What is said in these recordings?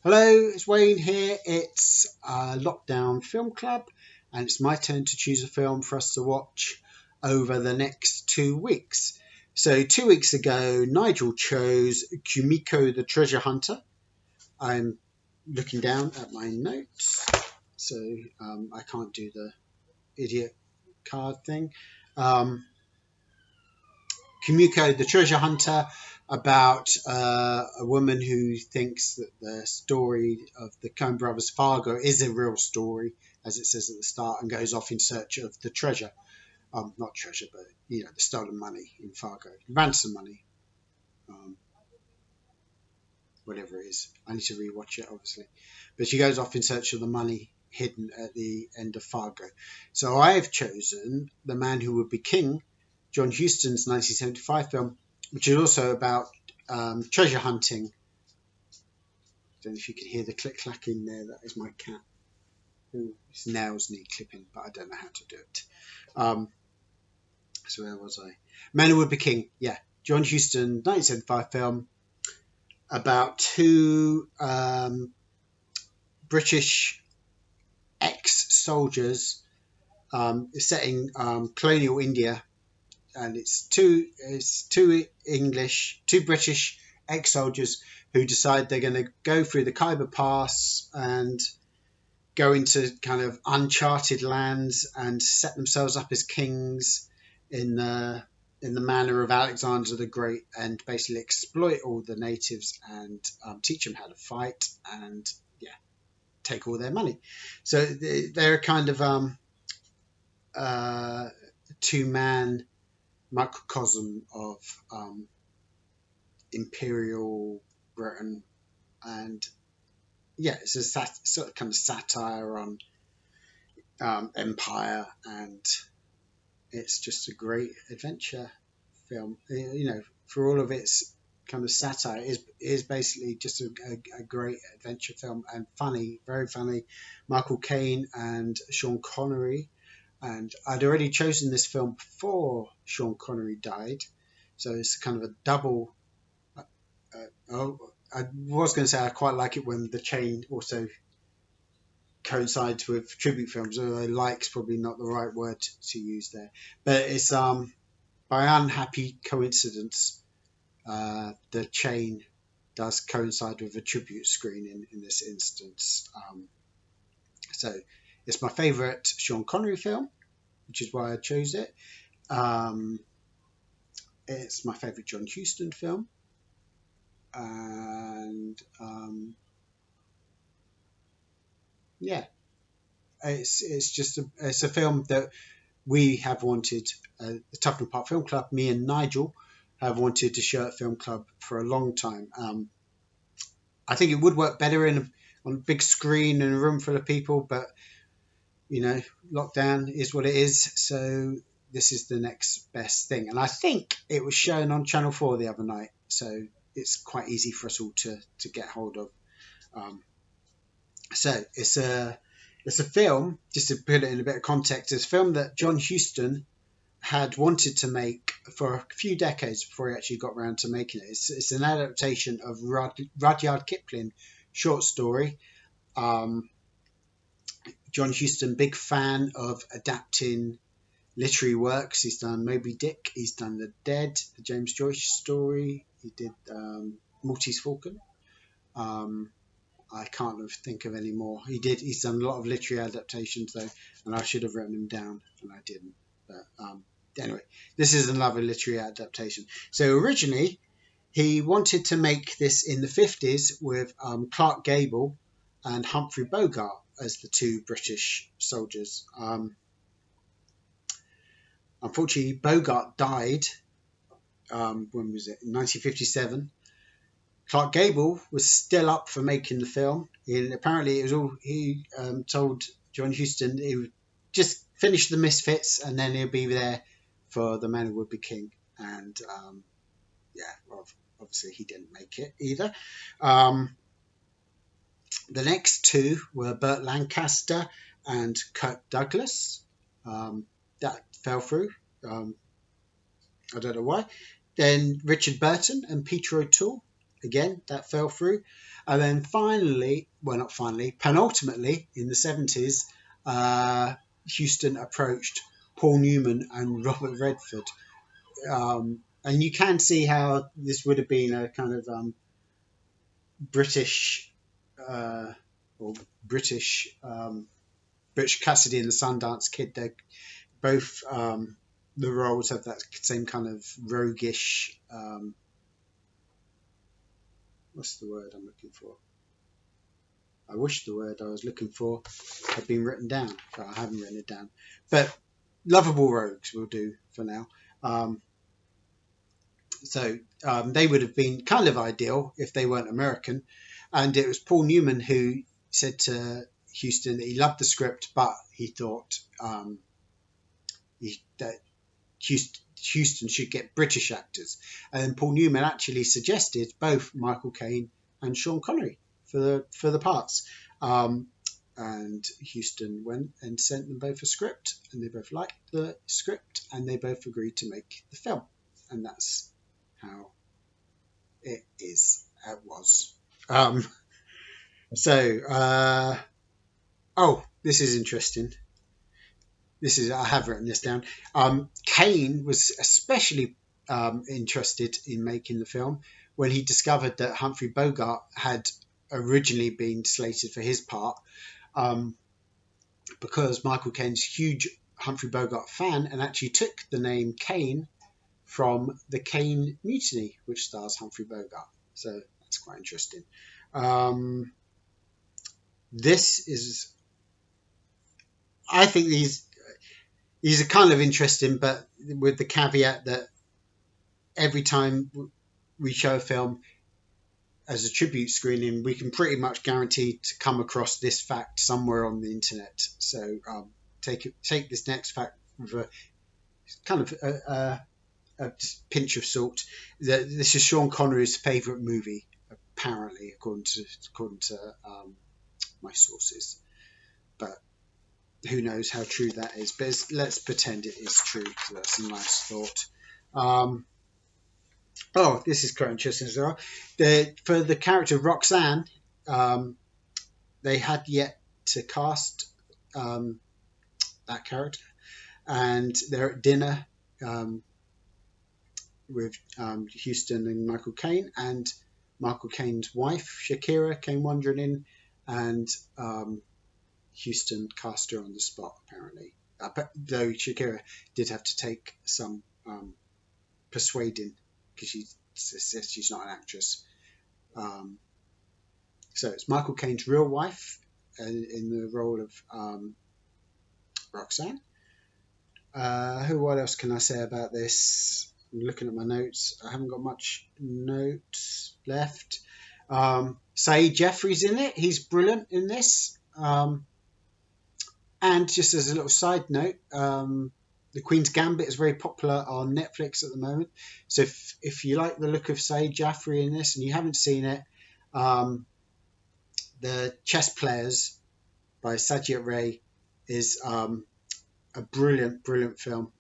Hello, it's Wayne here. It's Lockdown Film Club, and it's my turn to choose a film for us to watch over the next 2 weeks. So, 2 weeks ago, Nigel chose Kumiko the Treasure Hunter. I'm looking down at my notes, so I can't do the idiot card thing. Kumiko the Treasure Hunter, about a woman who thinks that the story of the Coen brothers Fargo is a real story, as it says at the start, and goes off in search of the treasure. Not treasure, but the stolen money in Fargo, ransom money, um, whatever it is. I need to rewatch it, obviously, but she goes off in search of the money hidden at the end of Fargo. So I have chosen The Man Who Would Be King, John Huston's 1975 film, which is also about treasure hunting. I don't know if you can hear the click clack in there. That is my cat. His nails need clipping, but I don't know how to do it. So where was I? Man Who Would Be King. Yeah, John Huston, 1975 film about two British ex-soldiers setting colonial India, and it's two British ex-soldiers who decide they're going to go through the Khyber Pass and go into kind of uncharted lands and set themselves up as kings in the manner of Alexander the Great, and basically exploit all the natives and teach them how to fight and take all their money. So they're a kind of two-man microcosm of imperial Britain, and it's a sort of kind of satire on empire, and it's just a great adventure film. For all of its kind of satire, it is basically just a great adventure film, and funny, very funny. Michael Caine and Sean Connery, and I'd already chosen this film before Sean Connery died, so it's kind of a double. I was going to say I quite like it when the chain also coincides with tribute films, although like's probably not the right word to use there. But it's by unhappy coincidence, the chain does coincide with a tribute screening in this instance. So it's my favourite Sean Connery film, which is why I chose it. It's my favourite John Huston film, and it's a film that we have wanted, the Tufton Park Film Club, me and Nigel have wanted to show at Film Club for a long time. I think it would work better on a big screen in a room full of people, but lockdown is what it is. So this is the next best thing, and I think it was shown on Channel 4 the other night, so it's quite easy for us all to get hold of. So it's a film, just to put it in a bit of context, it's a film that John Huston had wanted to make for a few decades before he actually got around to making it. It's an adaptation of Rudyard Kipling short story. John Huston, big fan of adapting literary works. He's done Moby Dick, he's done The Dead, the James Joyce story, he did Maltese Falcon. I can't think of any more. He's done a lot of literary adaptations though, and I should have written them down and I didn't. But anyway, this is another literary adaptation. So originally, he wanted to make this in the 50s with Clark Gable and Humphrey Bogart as the two British soldiers. Unfortunately, Bogart died. When was it? In 1957. Clark Gable was still up for making the film. Apparently, it was all he told John Huston. He would just finish The Misfits, and then he'll be there for The Man Who Would Be King. And obviously he didn't make it either. The next two were Burt Lancaster and Kirk Douglas. That fell through. I don't know why. Then Richard Burton and Peter O'Toole. again, that fell through. And then finally, well, not finally, penultimately in the 70s, Houston approached Paul Newman and Robert Redford. And you can see how this would have been a kind of British or British Butch Cassidy and the Sundance Kid. They're both the roles have that same kind of roguish. What's the word I'm looking for? I wish the word I was looking for had been written down, but I haven't written it down. But lovable rogues will do for now. So they would have been kind of ideal if they weren't American. And it was Paul Newman who said to Houston that he loved the script, but he thought that Houston should get British actors. And Paul Newman actually suggested both Michael Caine and Sean Connery for the parts. And Houston went and sent them both a script, and they both liked the script, and they both agreed to make the film. And that's how it is. It was. This is interesting. I have written this down. Caine was especially interested in making the film when he discovered that Humphrey Bogart had originally been slated for his part, because Michael Caine's a huge Humphrey Bogart fan and actually took the name Caine from the Caine Mutiny, which stars Humphrey Bogart. So that's quite interesting. I think these are kind of interesting, but with the caveat that every time we show a film as a tribute screening, we can pretty much guarantee to come across this fact somewhere on the internet. So take this next fact with a kind of a pinch of salt. This is Sean Connery's favourite movie, apparently, according to my sources. But who knows how true that is? But let's pretend it is true. So that's a nice thought. This is quite interesting as well. For the character of Roxanne, they had yet to cast that character, and they're at dinner with Houston and Michael Caine, and Michael Caine's wife Shakira came wandering in, and Houston cast her on the spot, apparently. Though Shakira did have to take some persuading, because she says she's not an actress. So it's Michael Caine's real wife in the role of Roxanne. What else can I say about this? I'm looking at my notes. I haven't got much notes left. Saeed Jeffrey's in it. He's brilliant in this. And just as a little side note, The Queen's Gambit is very popular on Netflix at the moment. So if you like the look of Saeed Jaffrey in this and you haven't seen it, The Chess Players by Satyajit Ray is a brilliant film.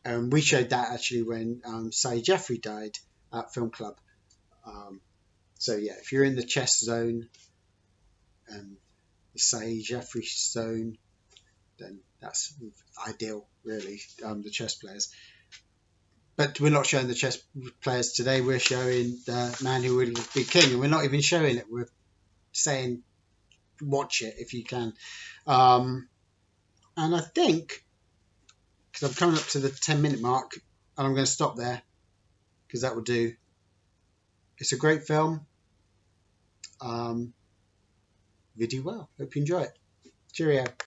And we showed that actually when Saeed Jaffrey died at Film Club. So yeah, if you're in the chess zone and the Saeed Jaffrey zone, then that's ideal, really, the Chess Players. But we're not showing the Chess Players today. We're showing The Man Who Would Be King, and we're not even showing it. We're saying watch it if you can. And I think, because I'm coming up to the 10-minute mark, and I'm going to stop there, because that will do. It's a great film. You do well. Hope you enjoy it. Cheerio.